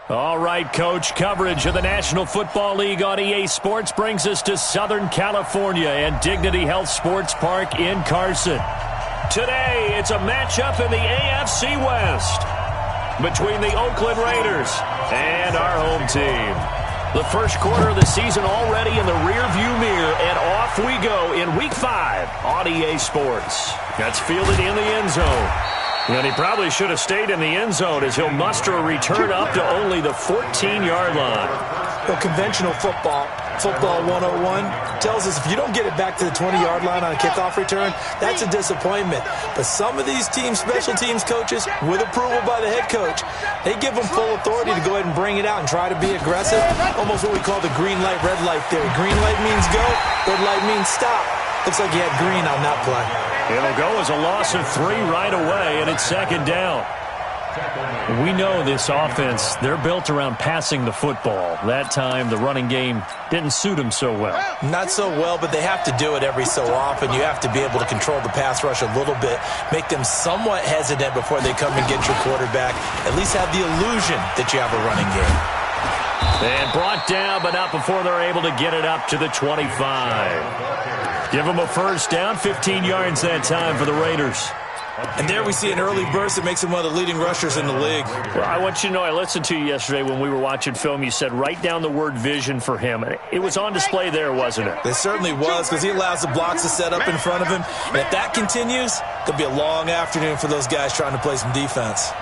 All right, Coach, coverage of the National Football League on EA Sports brings us to Southern California and Dignity Health Sports Park in Carson. Today, it's a matchup in the AFC West between the Oakland Raiders and our home team. The first quarter of the season already in the rearview mirror, and off we go in Week 5 on EA Sports. That's fielded in the end zone. And he probably should have stayed in the end zone as he'll muster a return up to only the 14-yard line. Well, conventional football 101, tells us if you don't get it back to the 20-yard line on a kickoff return, that's a disappointment. But some of these special teams coaches, with approval by the head coach, they give them full authority to go ahead and bring it out and try to be aggressive. Almost what we call the green light, red light theory. Green light means go, red light means stop. Looks like he had green on that play. It'll go as a loss of 3 right away, and it's second down. We know this offense, they're built around passing the football. That time, the running game didn't suit them so well. Not so well, but they have to do it every so often. You have to be able to control the pass rush a little bit, make them somewhat hesitant before they come and get your quarterback. At least have the illusion that you have a running game. And brought down, but not before they're able to get it up to the 25. Give them a first down, 15 yards that time for the Raiders. And there we see an early burst that makes him one of the leading rushers in the league. Well, I want you to know, I listened to you yesterday when we were watching film. You said write down the word vision for him. It was on display there, wasn't it? It certainly was, because he allows the blocks to set up in front of him. And if that continues, it'll be a long afternoon for those guys trying to play some defense.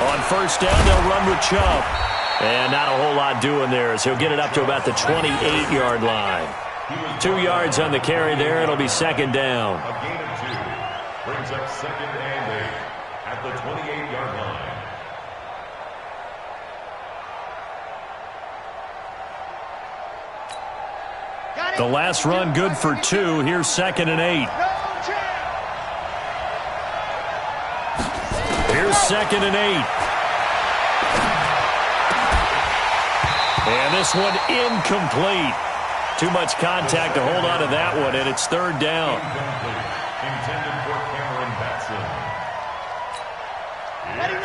On first down, they'll run with Chubb. And not a whole lot doing there as he'll get it up to about the 28-yard line. 2 yards on the carry there. It'll be second down. A gain of 2 brings up second and 8 at the 28-yard line. The last run good for 2. Here's second and 8. Here's second and 8. And this one incomplete. Too much contact to hold on to that one, and it's third down.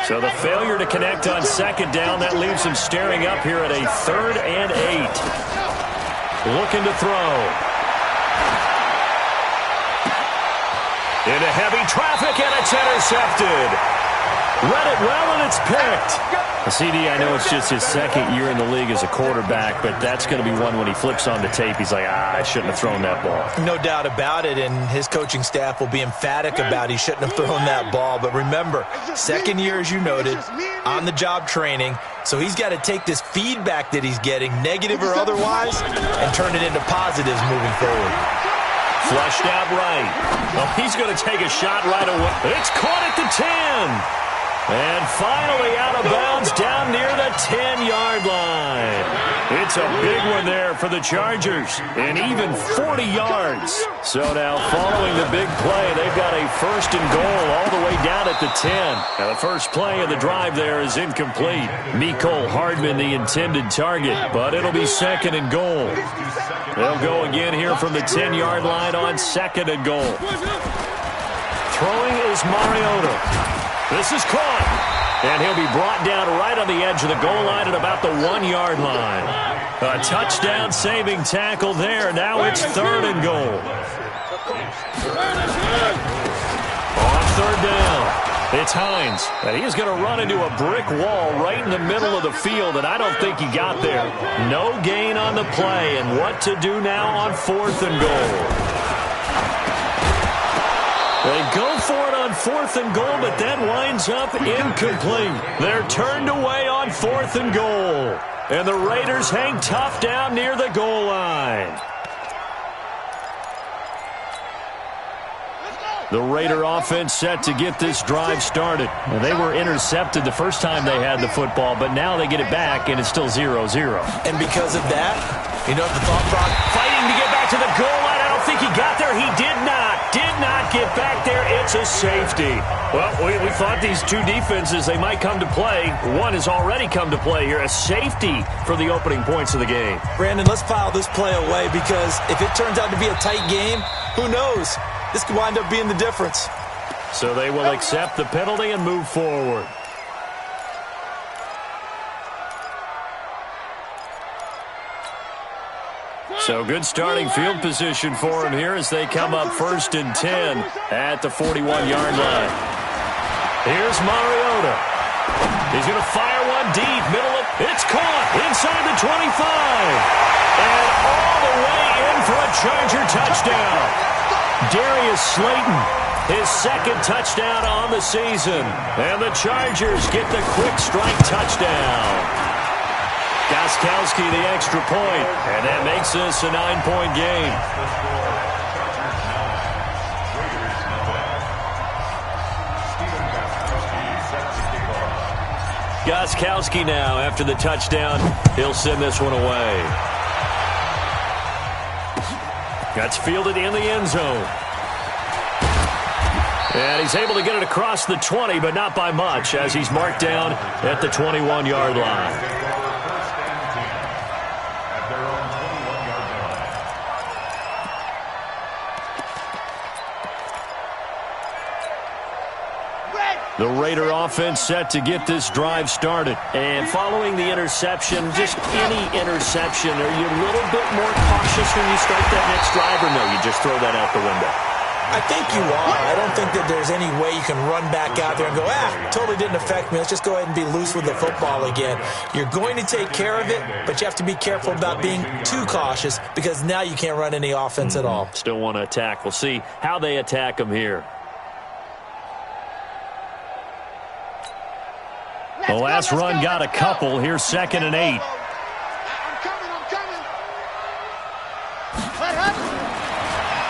So the failure to connect on second down, that leaves him staring up here at a 3rd and 8. Looking to throw. Into heavy traffic, and it's intercepted. Read it well, and it's picked. CD, I know it's just his second year in the league as a quarterback, but that's going to be one when he flips on the tape. He's like, I shouldn't have thrown that ball. No doubt about it, and his coaching staff will be emphatic about he shouldn't have thrown that ball. But remember, second year, as you noted, on-the-job training, so he's got to take this feedback that he's getting, negative or otherwise, and turn it into positives moving forward. Flushed out right. Well, he's going to take a shot right away. It's caught at the 10. And finally out of bounds down near the 10-yard line. It's a big one there for the Chargers, and even 40 yards. So now following the big play, they've got a first and goal all the way down at the 10. Now the first play of the drive there is incomplete. Mecole Hardman the intended target, but it'll be second and goal. They'll go again here from the 10-yard line on second and goal. Throwing is Mariota. This is caught, and he'll be brought down right on the edge of the goal line at about the 1-yard line. A touchdown-saving tackle there. Now it's third and goal. On third down, it's Hines. And he's going to run into a brick wall right in the middle of the field, and I don't think he got there. No gain on the play, and what to do now on fourth and goal. They go for it on fourth and goal, but that winds up incomplete. They're turned away on fourth and goal. And the Raiders hang tough down near the goal line. The Raider offense set to get this drive started. They were intercepted the first time they had the football, but now they get it back, and it's still 0-0. And because of that, you know the thought process, fighting to get back to the goal line. I don't think he got there. He did not get back there. It's a safety. Well, we thought these two defenses, they might come to play. One has already come to play here. A safety for the opening points of the game. Brandon, let's file this play away, because if it turns out to be a tight game, who knows? This could wind up being the difference. So they will accept the penalty and move forward. So good starting field position for him here as they come up 1st and 10 at the 41-yard line. Here's Mariota. He's going to fire one deep, middle of, it's caught inside the 25. And all the way in for a Charger touchdown. Darius Slayton, his 2nd touchdown on the season. And the Chargers get the quick strike touchdown. Gostkowski the extra point, and that makes this a 9-point game. Gostkowski now, after the touchdown, he'll send this one away. That's fielded in the end zone. And he's able to get it across the 20, but not by much, as he's marked down at the 21-yard line. The Raider offense set to get this drive started. And following the interception, just any interception, are you a little bit more cautious when you start that next drive, or no, you just throw that out the window? I think you are. I don't think that there's any way you can run back out there and go, totally didn't affect me. Let's just go ahead and be loose with the football again. You're going to take care of it, but you have to be careful about being too cautious because now you can't run any offense at all. Still want to attack. We'll see how they attack them here. The last run got a couple. Here's 2nd and 8. I'm coming.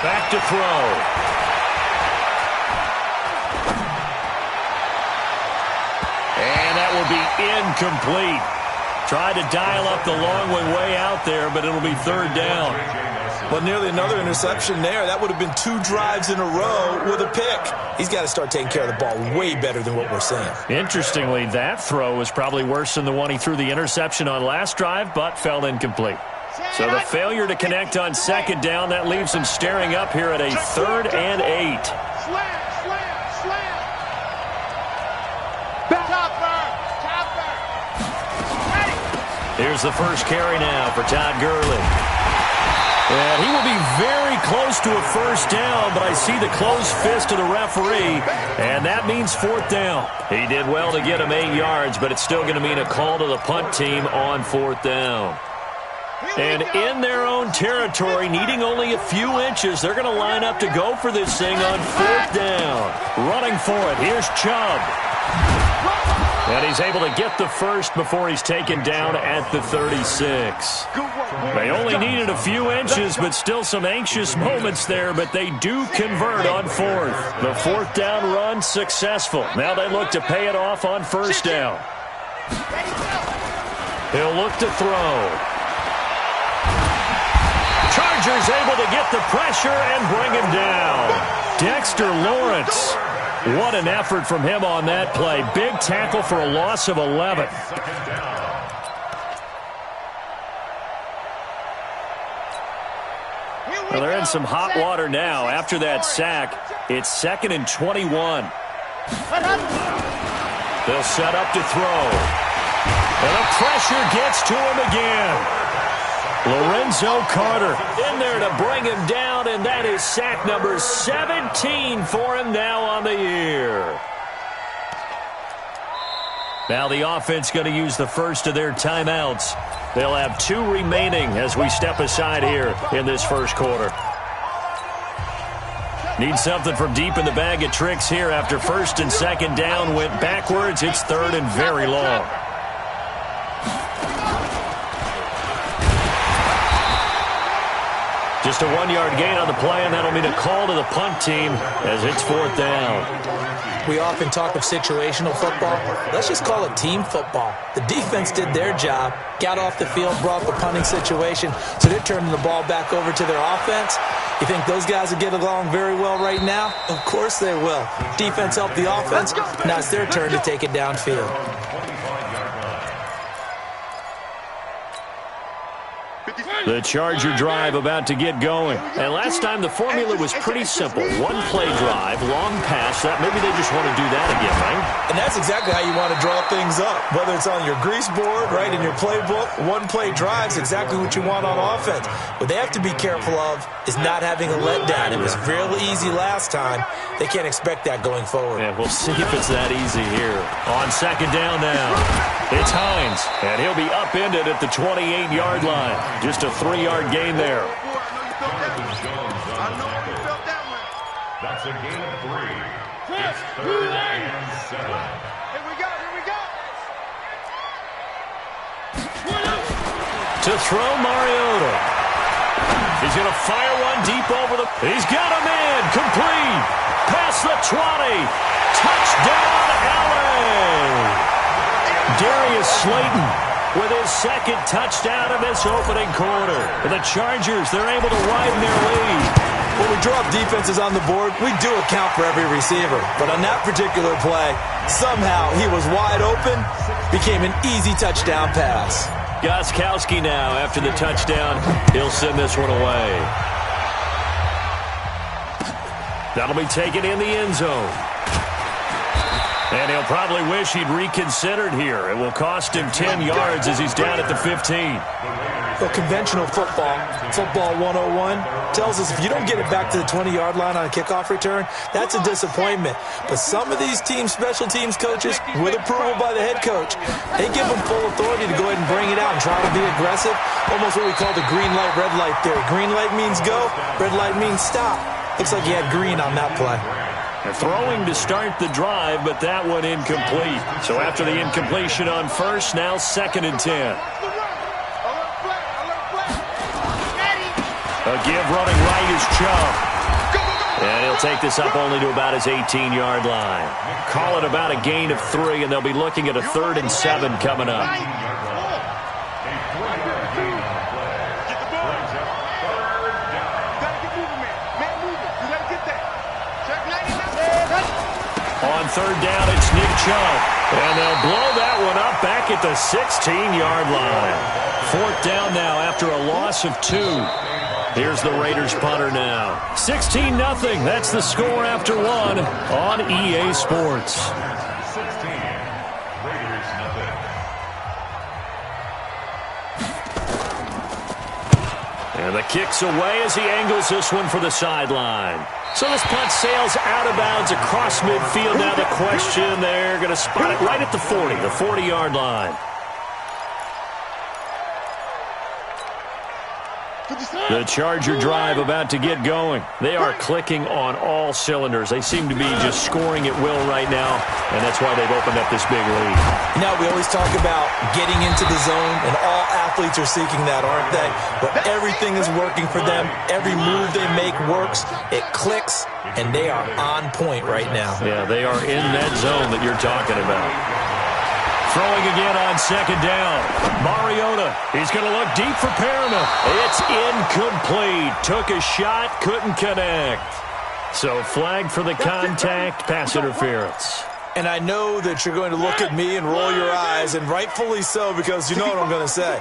Back to throw. And that will be incomplete. Tried to dial up the long way out there, but it'll be 3rd down. Well, nearly another interception there. That would have been 2 drives in a row with a pick. He's got to start taking care of the ball way better than what we're seeing. Interestingly, that throw was probably worse than the one he threw the interception on last drive, but fell incomplete. So the failure to connect on 2nd down, that leaves him staring up here at a 3rd and 8. Slam. Here's the first carry now for Todd Gurley. And he will be very close to a 1st down, but I see the closed fist of the referee, and that means 4th down. He did well to get him 8 yards, but it's still going to mean a call to the punt team on 4th down. And in their own territory, needing only a few inches, they're going to line up to go for this thing on 4th down. Running for it, here's Chubb. And he's able to get the first before he's taken down at the 36. They only needed a few inches, but still some anxious moments there, but they do convert on 4th. The 4th down run successful. Now they look to pay it off on 1st down. He'll look to throw. Chargers able to get the pressure and bring him down. Dexter Lawrence. What an effort from him on that play. Big tackle for a loss of 11. Well, they're in some hot water now. After that sack, it's 2nd and 21. They'll set up to throw. And the pressure gets to him again. Lorenzo Carter in there to bring him down, and that is sack number 17 for him now on the year. Now the offense going to use the first of their timeouts. They'll have 2 remaining as we step aside here in this first quarter. Need something from deep in the bag of tricks here after 1st and 2nd down went backwards. It's 3rd and very long. Just a 1-yard gain on the play, and that'll mean a call to the punt team as it's 4th down. We often talk of situational football. Let's just call it team football. The defense did their job, got off the field, brought the punting situation, so they're turning the ball back over to their offense. You think those guys will get along very well right now? Of course they will. Defense helped the offense. Now it's their turn to take it downfield. The Charger drive about to get going. And last time the formula was pretty simple. One play drive, long pass. That maybe they just want to do that again, right? And that's exactly how you want to draw things up. Whether it's on your grease board, right, in your playbook, one play drive is exactly what you want on offense. What they have to be careful of is not having a letdown. It was fairly easy last time. They can't expect that going forward. Yeah, we'll see if it's that easy here. On second down now, it's Hines, and he'll be upended at the 28-yard line. Just a 3-yard gain there. That's a gain of 3. It's 3rd and 7. Here we go, here we go. To throw, Mariota. He's going to fire one deep over the... He's got him in. Complete. Past the 20. Touchdown, LA. Darius Slayton with his second touchdown of this opening quarter. And the Chargers, they're able to widen their lead. When we draw up defenses on the board, we do account for every receiver. But on that particular play, somehow he was wide open, became an easy touchdown pass. Gostkowski now after the touchdown. He'll send this one away. That'll be taken in the end zone. And he'll probably wish he'd reconsidered here. It will cost him 10 yards as he's down at the 15. Well, conventional football 101, tells us if you don't get it back to the 20-yard line on a kickoff return, that's a disappointment. But some of these special teams coaches, with approval by the head coach, they give them full authority to go ahead and bring it out and try to be aggressive. Almost what we call the green light, red light theory. Green light means go, red light means stop. Looks like he had green on that play. They're throwing to start the drive, but that one incomplete. So after the incompletion on first, now 2nd and 10. A give running right is Chubb. And he'll take this up only to about his 18-yard line. Call it about a gain of 3, and they'll be looking at a 3rd and 7 coming up. On 3rd down, it's Nick Chubb. And they'll blow that one up back at the 16-yard line. 4th down now after a loss of 2. Here's the Raiders punter now. 16-0. That's the score after 1 on EA Sports. 16. Raiders nothing. And the kick's away as he angles this one for the sideline. So this punt sails out of bounds across midfield. Now the question, they're going to spot it right at the 40, the 40-yard line. The Charger drive about to get going. They are clicking on all cylinders. They seem to be just scoring at will right now, and that's why they've opened up this big lead. Now, we always talk about getting into the zone, and all athletes are seeking that, aren't they? But everything is working for them. Every move they make works. It clicks, and they are on point right now. Yeah, they are in that zone that you're talking about. Throwing again on 2nd down. Mariota, he's going to look deep for Perriman. It's incomplete. Took a shot, couldn't connect. So flag for the contact, pass interference. And I know that you're going to look at me and roll your eyes, and rightfully so, because you know what I'm going to say.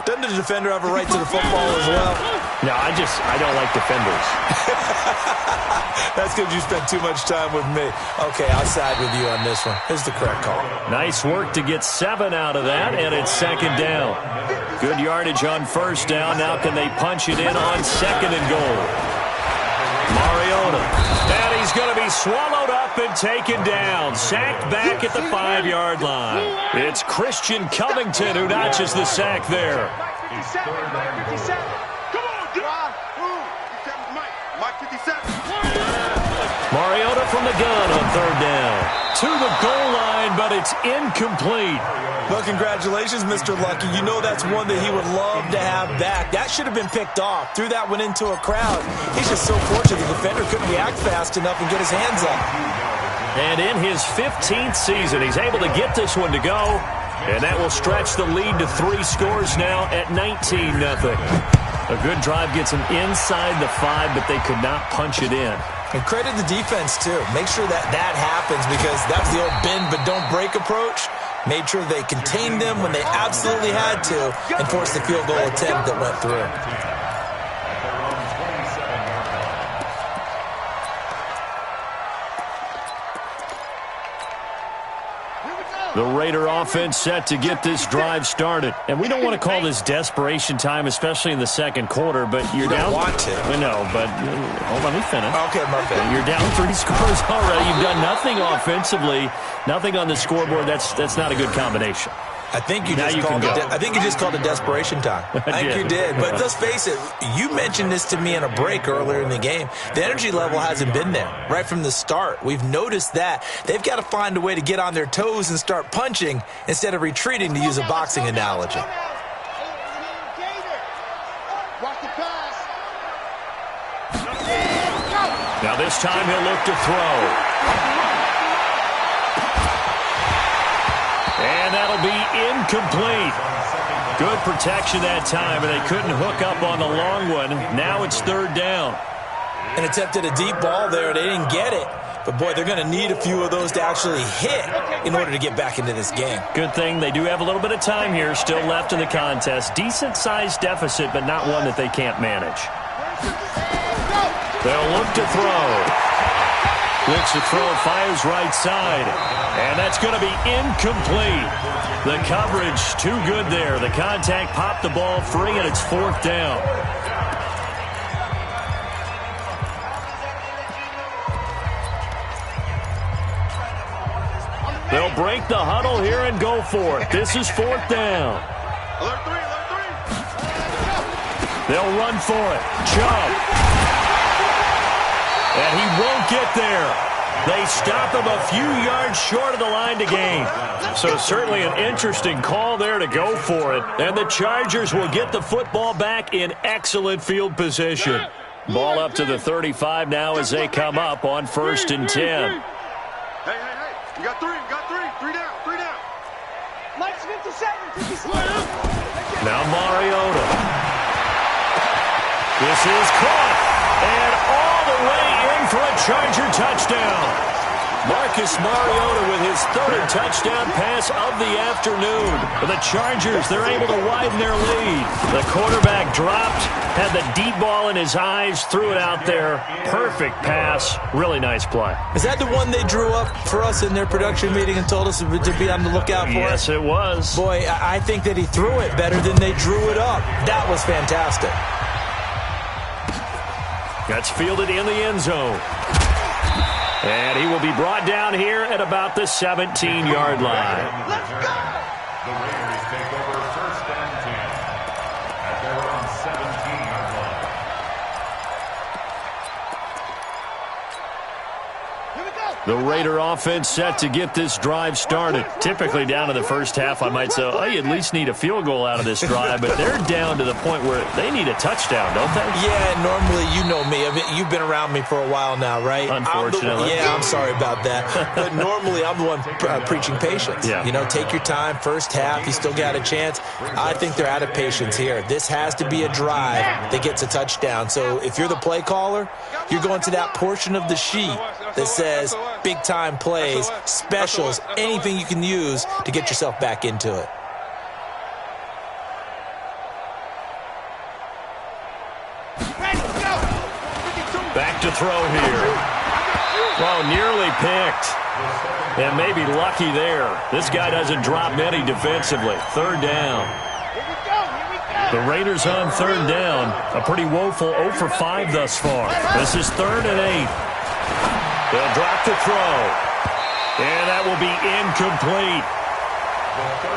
Doesn't the defender have a right to the football as well? No, I don't like defenders. That's because you spent too much time with me. Okay, I'll side with you on this one. Here's the correct call. Nice work to get 7 out of that, and it's 2nd down. Good yardage on 1st down. Now can they punch it in on 2nd and goal? Mariota. And he's going to be swallowed up and taken down. Sacked back at the 5-yard line. It's Christian Covington who notches the sack there. 57. Come on, John. Mike 57. Mariota from the gun on 3rd down. To the goal line, but it's incomplete. Well, congratulations, Mr. Lucky. You know that's one that he would love to have back. That should have been picked off. Threw that one into a crowd. He's just so fortunate the defender couldn't react fast enough and get his hands up. And in his 15th season, he's able to get this one to go. And that will stretch the lead to 3 scores now at 19-0. A good drive gets him inside the 5, but they could not punch it in. And credit the defense, too. Make sure that happens, because that's the old bend but don't break approach. Made sure they contained them when they absolutely had to and forced the field goal attempt that went through. The Raider offense set to get this drive started. And we don't want to call this desperation time, especially in the second quarter, but you're down. You don't want to. I know, but hold on, let me finish. Okay, Murphy. You're down 3 scores already. You've done nothing offensively, nothing on the scoreboard. That's not a good combination. I think you just called it desperation time. I think you did. But let's face it, you mentioned this to me in a break earlier in the game. The energy level hasn't been there right from the start. We've noticed that. They've got to find a way to get on their toes and start punching instead of retreating, to use a boxing analogy. Now this time he'll look to throw. And that'll be incomplete. Good protection that time, and they couldn't hook up on the long one. Now it's third down. An attempt at a deep ball there. They didn't get it. But, boy, they're going to need a few of those to actually hit in order to get back into this game. Good thing they do have a little bit of time here still left in the contest. Decent-sized deficit, but not one that they can't manage. They'll look to throw. Looks to throw, fires right side. And that's going to be incomplete. The coverage too good there. The contact popped the ball free, and it's fourth down. They'll break the huddle here and go for it. This is fourth down. Alert three. They'll run for it. Chubb. And he won't get there. They stop him a few yards short of the line to gain. So certainly an interesting call there to go for it. And the Chargers will get the football back in excellent field position. Ball up to the 35 now as they come up on 1st and 10. Hey. You got three. Three down. Mike's 57. Now Mariota. This is caught. And all the way in for a Charger touchdown. Marcus Mariota with his third touchdown pass of the afternoon. The Chargers, they're able to widen their lead. The quarterback dropped, had the deep ball in his eyes, threw it out there. Perfect pass. Really nice play. Is that the one they drew up for us in their production meeting and told us to be on the lookout for? Yes, it was. Boy, I think that he threw it better than they drew it up. That was fantastic. That's fielded in the end zone. And he will be brought down here at about the 17-yard line. Let's go! The Raiders take over 1st and 10 at their own 17-yard line. Here we go! The Raider offense set to get this drive started. Typically down in the first half, I might say, oh, you at least need a field goal out of this drive, but they're down to the point where they need a touchdown, don't they? Yeah, normally, you know me. You've been around me for a while now, right? Unfortunately. I'm sorry about that. But normally, I'm the one preaching patience. Yeah. You know, take your time. First half, you still got a chance. I think they're out of patience here. This has to be a drive that gets a touchdown. So if you're the play caller, you're going to that portion of the sheet that says big-time plays, specials, anything you can use to get yourself back into it. Back to throw here. Well, nearly picked. And maybe lucky there. This guy doesn't drop many defensively. Third down. The Raiders on third down. A pretty woeful 0 for 5 thus far. This is 3rd and 8. They'll drop the throw. And that will be incomplete.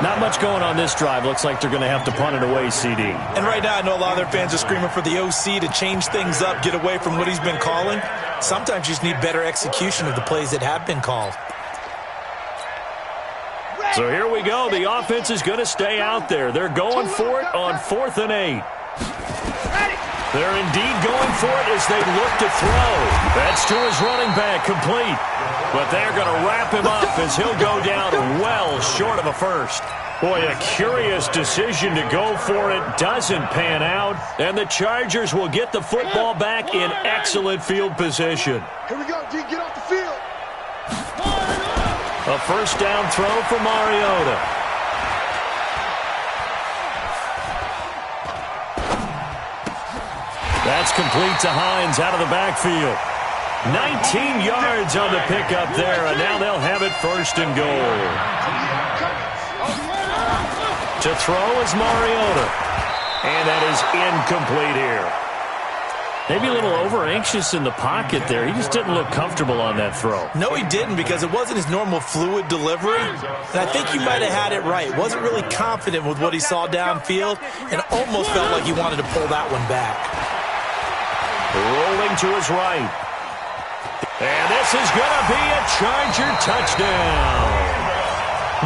Not much going on this drive. Looks like they're going to have to punt it away, CD. And right now, I know a lot of their fans are screaming for the OC to change things up, get away from what he's been calling. Sometimes you just need better execution of the plays that have been called. So here we go. The offense is going to stay out there. They're going for it on 4th and 8. They're indeed going for it as they look to throw. That's to his running back, complete. But they're going to wrap him up as he'll go down well short of a first. Boy, a curious decision to go for it. Doesn't pan out. And the Chargers will get the football back in excellent field position. Here we go, D. Get off the field. A first down throw for Mariota. That's complete to Hines out of the backfield. 19 yards on the pickup there, and now they'll have it first and goal. To throw is Mariota. And that is incomplete here. Maybe a little over-anxious in the pocket there. He just didn't look comfortable on that throw. No, he didn't, because it wasn't his normal fluid delivery. And I think he might have had it right. Wasn't really confident with what he saw downfield and almost felt like he wanted to pull that one back. Rolling to his right. And this is going to be a Charger touchdown.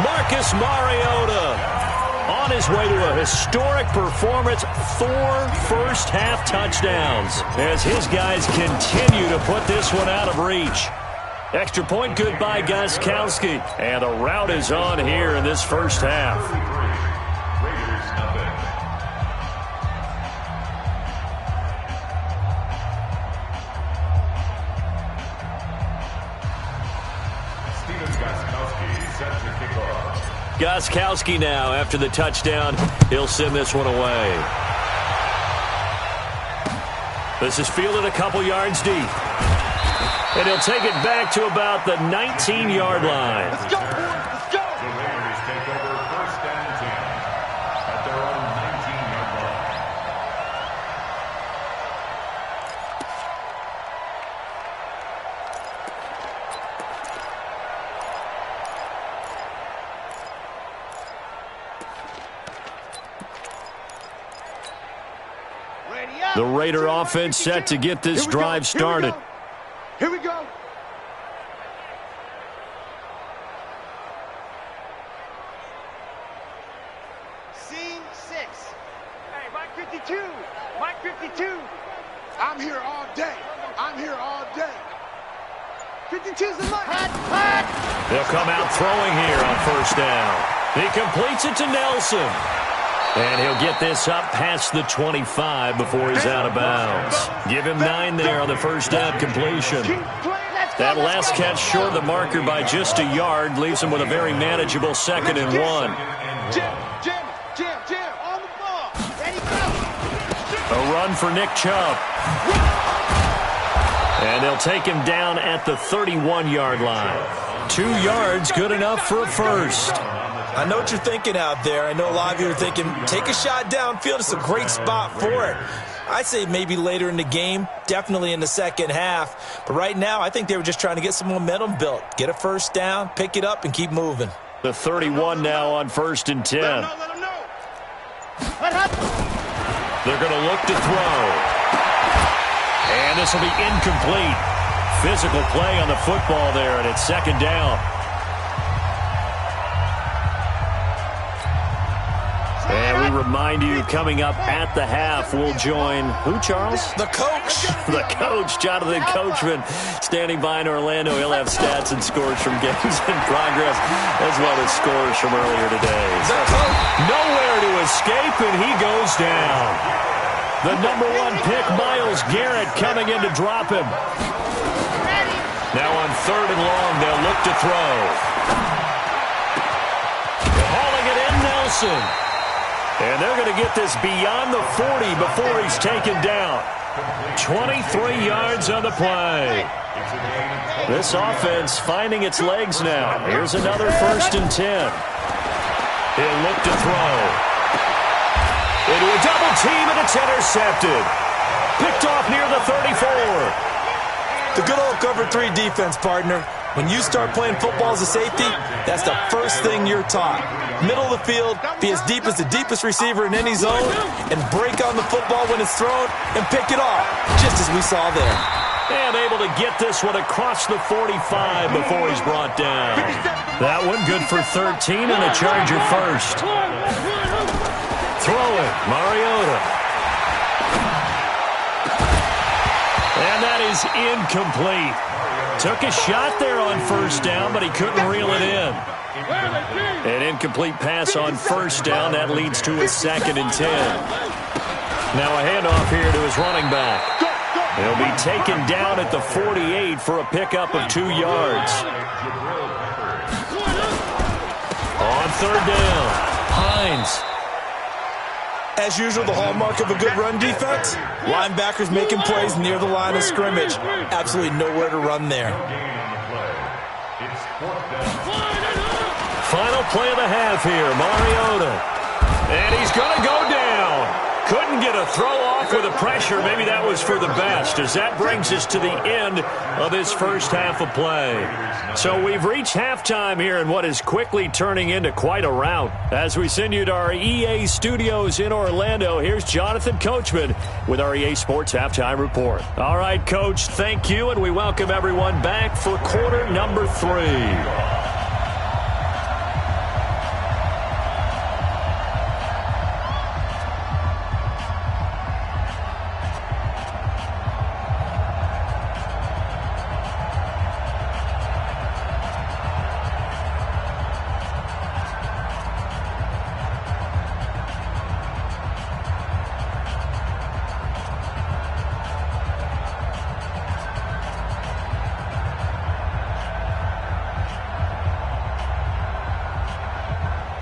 Marcus Mariota on his way to a historic performance, 4 first-half touchdowns as his guys continue to put this one out of reach. Extra point good by Gostkowski, and the route is on here in this first half. Gostkowski now after the touchdown. He'll send this one away. This is fielded a couple yards deep. And he'll take it back to about the 19-yard line. Let's go, boys. Let's go. The Raiders take over first and 10 at their own 19-yard line. The Raider offense set to get this drive started. Here we go. Scene 6. Hey, Mike 52. Mike 52. I'm here all day. I'm here all day. 52's the Mike. Hot. They'll come out throwing here on first down. He completes it to Nelson. And he'll get this up past the 25 before he's out of bounds. Give him 9 there on the first down completion. That last catch short of the marker by just a yard leaves him with a very manageable 2nd and 1. Jim. On the ball. Ready, go. A run for Nick Chubb. And they'll take him down at the 31-yard line. 2 yards, good enough for a first. I know what you're thinking out there. I know a lot of you are thinking, take a shot downfield. It's a great spot for it. I'd say maybe later in the game, definitely in the second half. But right now, I think they were just trying to get some momentum built. Get a first down, pick it up, and keep moving. The 31 now on first and 10. Let him know. They're going to look to throw. And this will be incomplete. Physical play on the football there, and it's 2nd down. And we remind you, coming up at the half, we'll join who, Charles? The coach. The coach, Jonathan Coachman, standing by in Orlando. He'll have stats and scores from games in progress, as well as scores from earlier today. The coach. Nowhere to escape, and he goes down. The number 1 pick, Myles Garrett, coming in to drop him. Now on 3rd and long, they'll look to throw. Hauling it in, Nelson. And they're going to get this beyond the 40 before he's taken down. 23 yards on the play. This offense finding its legs now. Here's another 1st and 10. He'll look to throw. Into a double team, and it's intercepted. Picked off near the 34. The good old cover 3 defense, partner. When you start playing football as a safety, that's the first thing you're taught. Middle of the field, be as deep as the deepest receiver in any zone, and break on the football when it's thrown and pick it off, just as we saw there. And able to get this one across the 45 before he's brought down. That one good for 13 and a Charger first. Throw it, Mariota. And that is incomplete. Took a shot there on first down, but he couldn't reel it in. An incomplete pass on first down. That leads to a 2nd and 10. Now a handoff here to his running back. He'll be taken down at the 48 for a pickup of 2 yards. On third down, Hines. As usual, the hallmark of a good run defense, linebackers making plays near the line of scrimmage. Absolutely nowhere to run there. Final play of the half here, Mariota. And he's going to go down. Couldn't get a throw off with the pressure. Maybe that was for the best, as that brings us to the end of this first half of play. So we've reached halftime here in what is quickly turning into quite a rout. As we send you to our EA studios in Orlando, here's Jonathan Coachman with our EA Sports Halftime Report. All right, Coach, thank you, and we welcome everyone back for quarter number 3.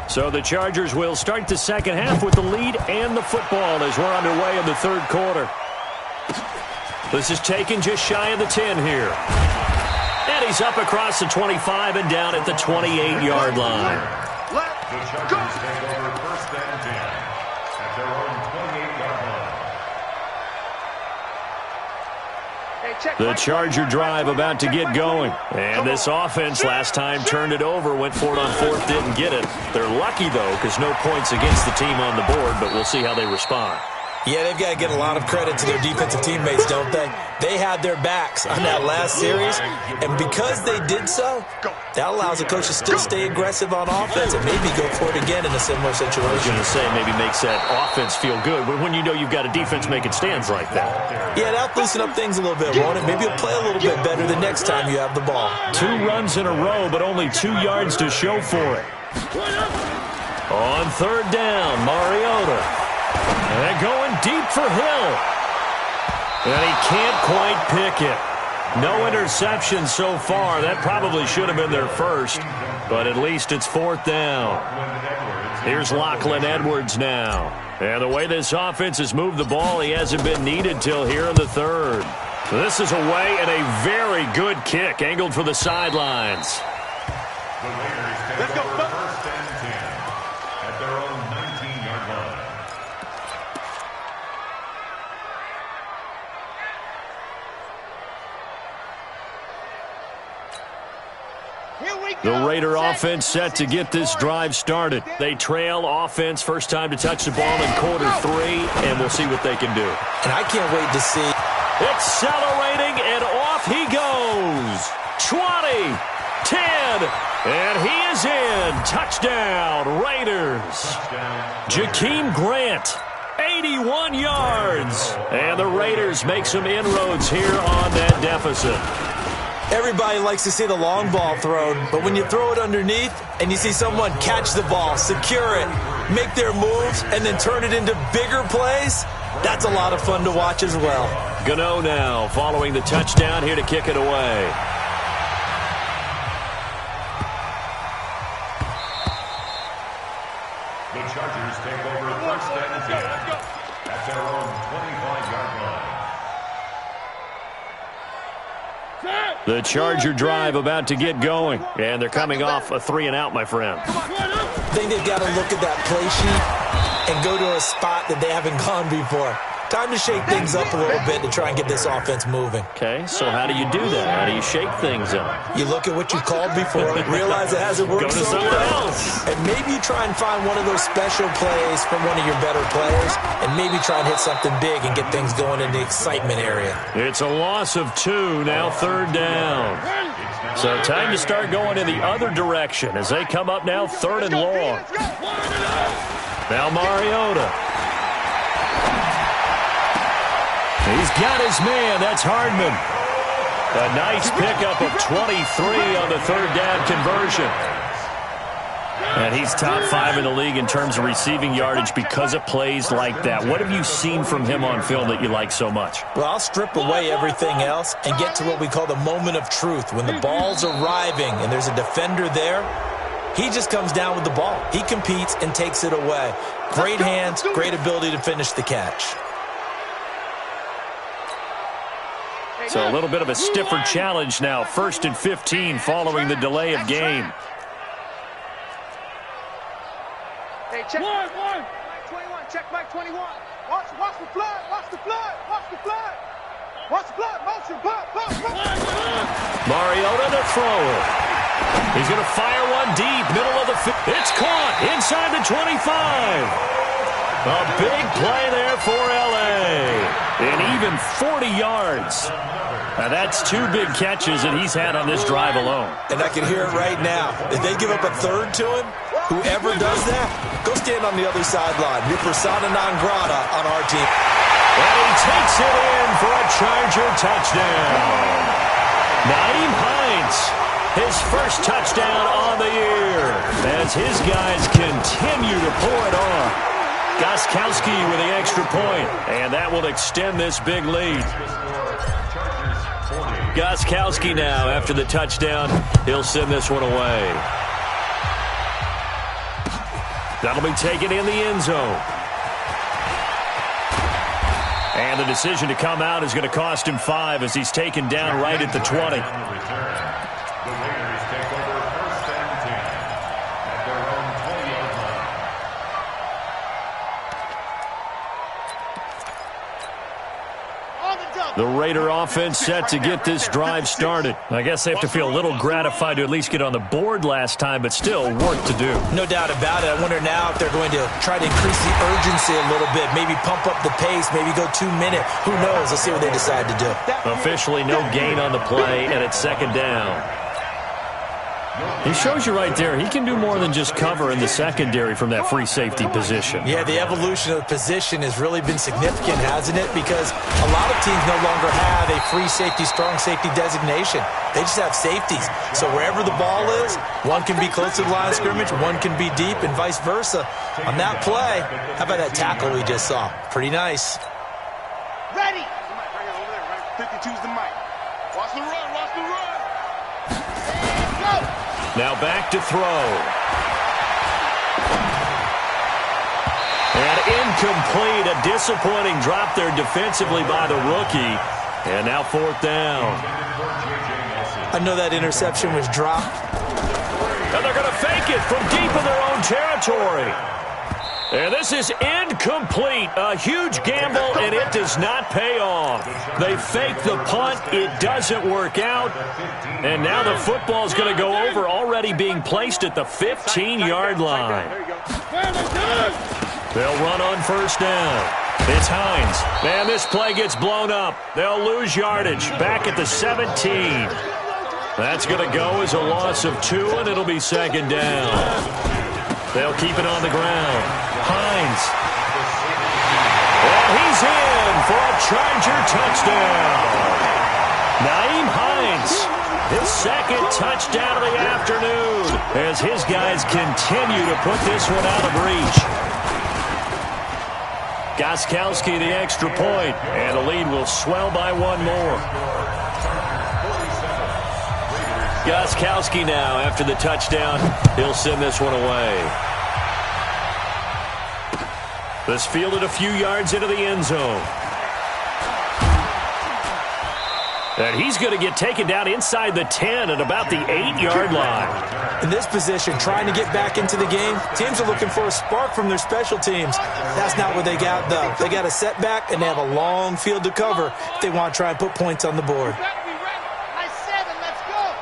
So the Chargers will start the second half with the lead and the football as we're underway in the third quarter. This is taken just shy of the 10 here. And he's up across the 25 and down at the 28-yard line. The Chargers take over first and 10 at their own 28-yard line. The Charger drive about to get going. And this offense last time turned it over, went for it on fourth, didn't get it. They're lucky, though, because no points against the team on the board, but we'll see how they respond. Yeah, they've got to get a lot of credit to their defensive teammates, don't they? They had their backs on that last series, and because they did so, that allows the coach to still stay aggressive on offense and maybe go for it again in a similar situation. I was going to say maybe makes that offense feel good, but when you know you've got a defense making stands like that. Yeah, that'll loosen up things a little bit, won't it? Maybe you'll play a little bit better the next time you have the ball. 2 runs in a row, but only 2 yards to show for it. On third down, Mariota. And going deep for Hill. And he can't quite pick it. No interception so far. That probably should have been their first, but at least it's fourth down. Here's Lachlan Edwards now. And the way this offense has moved the ball, he hasn't been needed till here in the third. This is away and a very good kick, angled for the sidelines. The Raiders take over first and 10 at their own 19-yard line. The Raider offense set to get this drive started. They trail offense, first time to touch the ball in quarter 3, and we'll see what they can do. And I can't wait to see. Accelerating, and off he goes. 20, 10, and he is in. Touchdown, Raiders. Jakeem Grant, 81 yards. And the Raiders make some inroads here on that deficit. Everybody likes to see the long ball thrown, but when you throw it underneath and you see someone catch the ball, secure it, make their moves, and then turn it into bigger plays, that's a lot of fun to watch as well. Gano now following the touchdown here to kick it away. The Chargers take over first and 10 at their own 25-yard line. The Charger drive about to get going, and they're coming off a 3-and-out, my friend. I think they've got to look at that play sheet and go to a spot that they haven't gone before. Time to shake things up a little bit to try and get this offense moving. Okay, so how do you do that? How do you shake things up? You look at what you called before, realize it hasn't worked Go to so someone well, else. and maybe you try and find one of those special plays from one of your better players, and maybe try and hit something big and get things going in the excitement area. It's a loss of 2, now third down. So time to start going in the other direction as they come up now third and long. Now Mariota. He's got his man. That's Hardman. A nice pickup of 23 on the third down conversion. And he's top 5 in the league in terms of receiving yardage because of plays like that. What have you seen from him on film that you like so much? Well, I'll strip away everything else and get to what we call the moment of truth. When the ball's arriving and there's a defender there, He just comes down with the ball. He competes and takes it away. Great hands, great ability to finish the catch. So a little bit of a stiffer challenge now. 1st and 15 following the delay of game. Hey, check. Mike 21. Check Mike 21. Watch the flood. Watch the flood. Watch the flood. Watch the flood. Motion. Blood. Mariota the thrower. He's going to fire one deep. Middle of the field. It's caught inside the 25. A big play there for L.A. And even 40 yards. Now that's 2 big catches that he's had on this drive alone. And I can hear it right now. If they give up a third to him, whoever does that, go stand on the other sideline. You're persona non grata on our team. And he takes it in for a Charger touchdown. Nyheim Hines, his first touchdown on the year, as his guys continue to pull it off. Gostkowski with the extra point, and that will extend this big lead. Gostkowski now, after the touchdown, he'll send this one away. That'll be taken in the end zone. And the decision to come out is going to cost him 5 as he's taken down right at the 20. The Raiders take over 1st and 10 at their own 20-yard line. The Raider offense set to get this drive started. I guess they have to feel a little gratified to at least get on the board last time, but still work to do. No doubt about it. I wonder now if they're going to try to increase the urgency a little bit, maybe pump up the pace, maybe go 2 minute. Who knows? Let's see what they decide to do. Officially no gain on the play, and it's 2nd down. He shows you right there, he can do more than just cover in the secondary from that free safety position. Yeah, the evolution of the position has really been significant, hasn't it? Because a lot of teams no longer have a free safety, strong safety designation. They just have safeties. So wherever the ball is, one can be close to the line of scrimmage, one can be deep, and vice versa. On that play, how about that tackle we just saw? Pretty nice. Ready. 52's the mic. Watch the run. Watch the run. And go. Now back to throw. And incomplete. A disappointing drop there defensively by the rookie. And now 4th down. I know that interception was dropped. And they're going to fake it from deep in their own territory. And this is incomplete. A huge gamble, and it does not pay off. They fake the punt. It doesn't work out. And now the football is going to go over, already being placed at the 15-yard line. They'll run on 1st down. It's Hines. Man, this play gets blown up. They'll lose yardage. Back at the 17. That's going to go as a loss of 2, and it'll be 2nd down. They'll keep it on the ground. Hines. And he's in for a Charger touchdown. Nyheim Hines, his 2nd touchdown of the afternoon, as his guys continue to put this one out of reach. Gostkowski the extra point, and the lead will swell by 1 more. Gostkowski now, after the touchdown, he'll send this one away. This fielded a few yards into the end zone. And he's going to get taken down inside the 10 at about the 8-yard line. In this position, trying to get back into the game, teams are looking for a spark from their special teams. That's not what they got, though. They got a setback, and they have a long field to cover if they want to try and put points on the board. Nice 7. Let's go.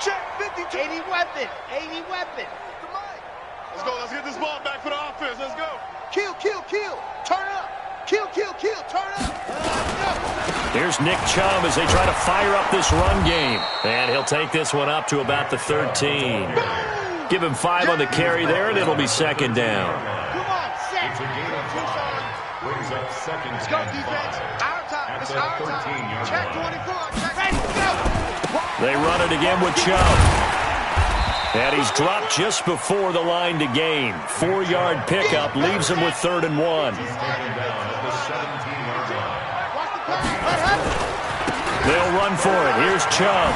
Check 52. 80 weapon. 80 weapon. Come on. Let's go. Let's get this ball back for the offense. Let's go. Kill. Turn up. Kill. Turn up. Here's Nick Chubb as they try to fire up this run game. And he'll take this one up to about the 13. Give him 5 on the carry there, and it'll be 2nd down. Come on, set. It's a gain of 5. Brings up 2nd Let's go, and defense. 5. Our time. At It's the our 13-yard time. Check line. 24. Check. Ready, go. They run it again with Chubb. And he's dropped just before the line to gain. 4-yard pickup leaves him with 3rd and 1. He's taken down at the 17-yard line. Watch the play. Let him. They'll run for it. Here's Chubb.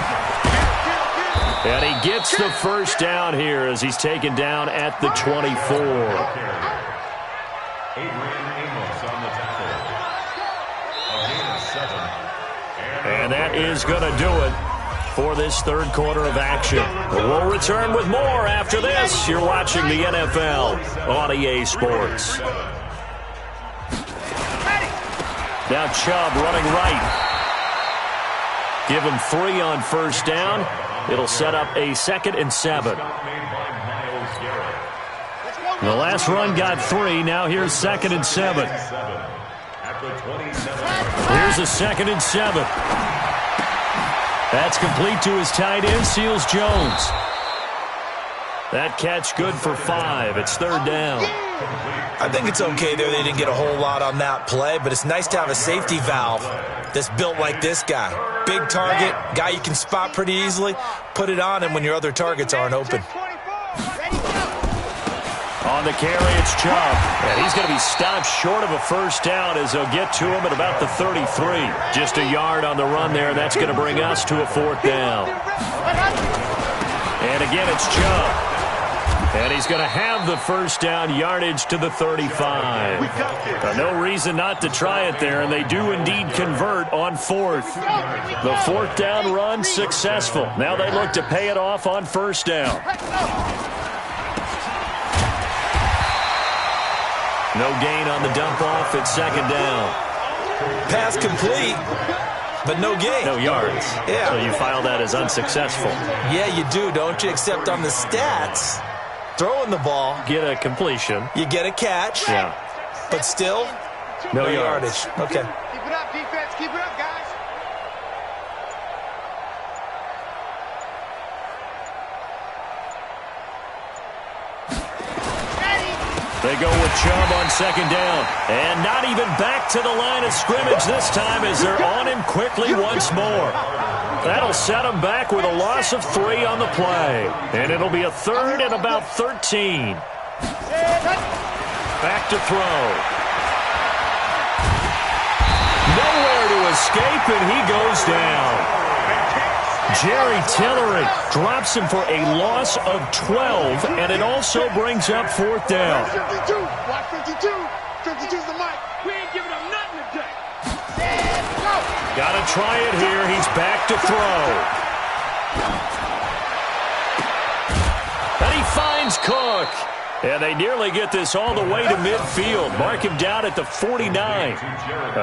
And he gets the first down here as he's taken down at the 24. And that is going to do it for this third quarter of action. We'll return with more after this. You're watching the NFL on EA Sports. Now Chubb running right. Give him 3 on first down. It'll set up a 2nd and 7. The last run got 3. Now here's 2nd and 7. Here's a 2nd and 7. That's complete to his tight end, Seals Jones. That catch good for 5. It's 3rd down. I think it's okay there. They didn't get a whole lot on that play, but it's nice to have a safety valve that's built like this guy. Big target, guy you can spot pretty easily. Put it on him when your other targets aren't open. On the carry, it's Chubb. And he's going to be stopped short of a first down as they'll get to him at about the 33. Just a yard on the run there. That's going to bring us to a 4th down. And again, it's Chubb. And he's going to have the first down, yardage to the 35. No reason not to try it there, and they do indeed convert on 4th. The 4th down run successful. Now they look to pay it off on first down. No gain on the dump off. It's 2nd down. Pass complete, but no gain. No yards. Yeah. So you file that as unsuccessful. Yeah, you do, don't you? Except on the stats, throwing the ball. Get a completion. You get a catch. Yeah. But still, no yardage. Okay. Keep it up, defense. Keep it up, guys. They go with Chubb on 2nd down. And not even back to the line of scrimmage this time as they're on him quickly once more. That'll set him back with a loss of 3 on the play. And it'll be a 3rd and about 13. Back to throw. Nowhere to escape, and he goes down. Jerry Tillery drops him for a loss of 12, and it also brings up 4th down. 52. Watch 52. 52's the mic. We ain't giving him nothing today. Got to try it here. He's back to throw. And he finds Cook. And they nearly get this all the way to midfield. Mark him down at the 49.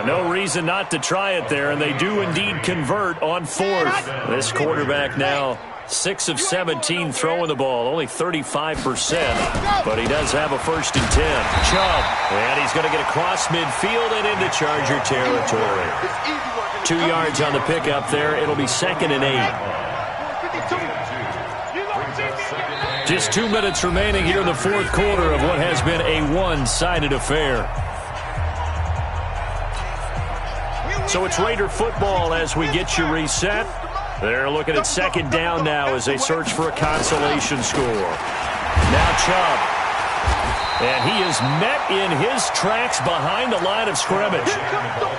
No reason not to try it there, and they do indeed convert on 4th. This quarterback now 6 of 17 throwing the ball, only 35%. But he does have a 1st and 10. Chubb, and he's going to get across midfield and into Charger territory. 2 yards on the pickup there. It'll be 2nd and 8. Just 2 minutes remaining here in the 4th quarter of what has been a one-sided affair. So it's Raider football as we get you reset. They're looking at 2nd down now as they search for a consolation score. Now Chubb. And he is met in his tracks behind the line of scrimmage.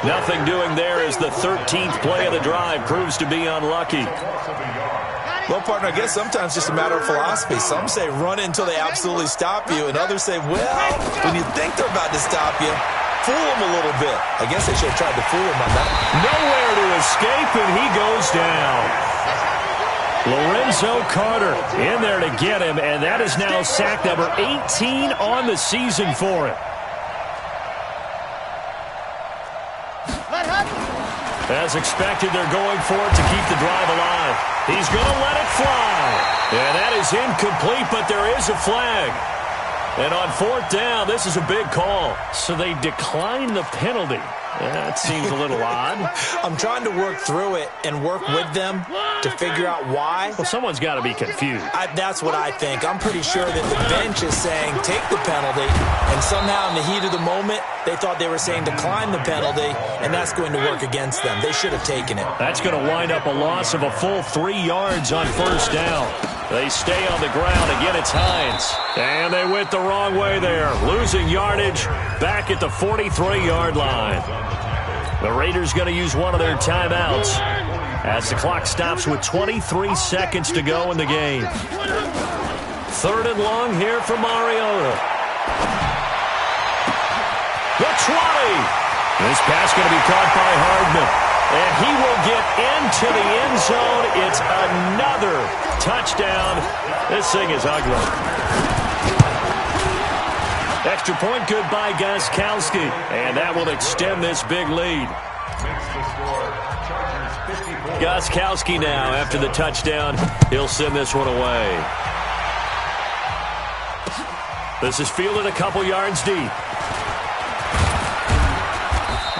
Nothing doing there as the 13th play of the drive proves to be unlucky. Well, partner, I guess sometimes it's just a matter of philosophy. Some say run until they absolutely stop you, and others say, well, when you think they're about to stop you, fool them a little bit. I guess they should have tried to fool him on that. Nowhere to escape, and he goes down. Lorenzo Carter in there to get him, and that is now sack number 18 on the season for him. As expected, they're going for it to keep the drive alive. He's going to let it fly. And that is incomplete, but there is a flag. And on 4th down, this is a big call. So they decline the penalty. That seems a little odd. I'm trying to work through it and work with them to figure out why. Well, someone's got to be confused. That's what I think. I'm pretty sure that the bench is saying take the penalty, and somehow in the heat of the moment, they thought they were saying decline the penalty, and that's going to work against them. They should have taken it. That's going to wind up a loss of a full 3 yards on 1st down. They stay on the ground. Again, it's Hines. And they went the wrong way there. Losing yardage back at the 43-yard line. The Raiders going to use one of their timeouts. as the clock stops with 23 seconds to go in the game. 3rd and long here for Mariota. The 20. This pass going to be caught by Hardman. And he will get into the end zone. It's another touchdown. This thing is ugly. Extra point good by Gostkowski. And that will extend this big lead. Gostkowski now, after the touchdown, he'll send this one away. This is fielded a couple yards deep.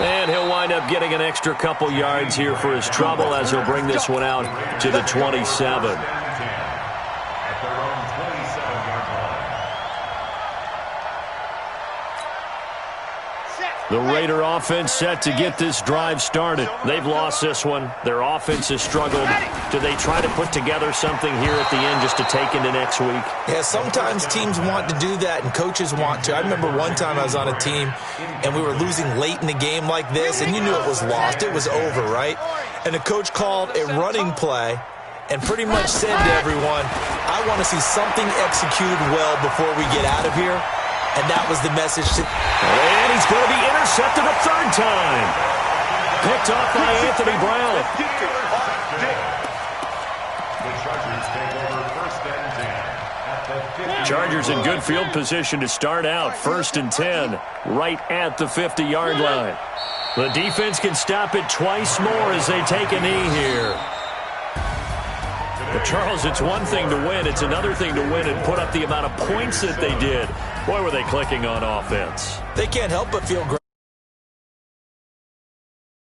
And he'll wind up getting an extra couple yards here for his trouble as he'll bring this one out to the 27. The Raider offense set to get this drive started. They've lost this one. Their offense has struggled. Do they try to put together something here at the end just to take into next week? Yeah, sometimes teams want to do that and coaches want to. I remember one time I was on a team and we were losing late in the game like this, and you knew it was lost. It was over, right? And the coach called a running play and pretty much said to everyone, I want to see something executed well before we get out of here. And that was the message. And he's going to be intercepted a 3rd time. Picked off by Anthony Brown. Chargers in good field position to start out. 1st and 10, right at the 50-yard line. The defense can stop it twice more as they take a knee here. But Charles, it's one thing to win. It's another thing to win and put up the amount of points that they did. Boy, were they clicking on offense. They can't help but feel great.